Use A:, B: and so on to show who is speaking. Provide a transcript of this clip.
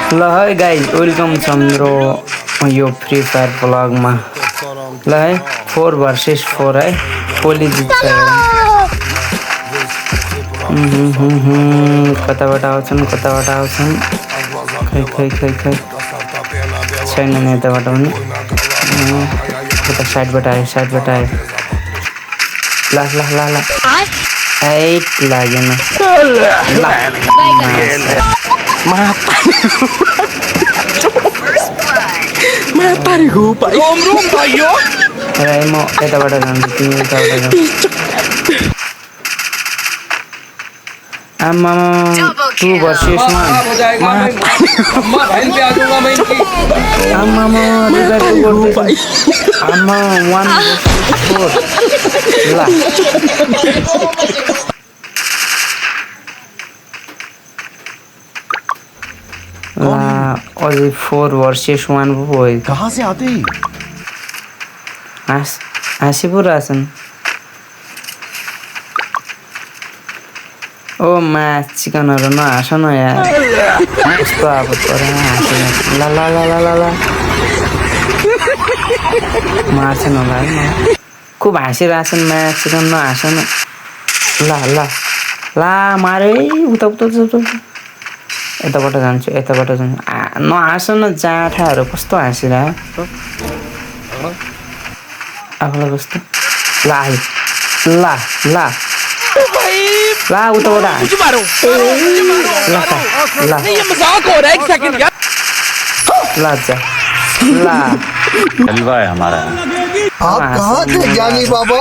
A: ल है guys welcome छ मेरो यो फ्री फायर ब्लगमा। ल है 4 भर्सेस 4 है, कोली जित्छ। कताबाट आउँछन् खै छैन नि यताबाट पनि। यता साइडबाट आयो ल एट लागेन र म यताबाट जान्छु, तिमी यताबाट जान्छु। आमा 2 भर्सेस 1 आमा 1 4 ल अझै 4 भर्सेस 1 पो भयो।
B: कहाँ से आते हैं?
A: हाँसी पो रहेछन्। ओ मा चिकनहरू नहाँस न यार, यस्तो अब तर हाँसेन। ल मार्छन् होला है। खुब हाँसिरहेछन् मा चिकन, नहाँस न। ल मारे उता यताबाट जान्छु। नहाँस न, जाँठाहरू कस्तो हाँसिरह आफूलाई कस्तो। ल आयो ल उताबाट
B: हलवा है हमारा।
C: आप कहाँ थे ज्ञानी बाबा?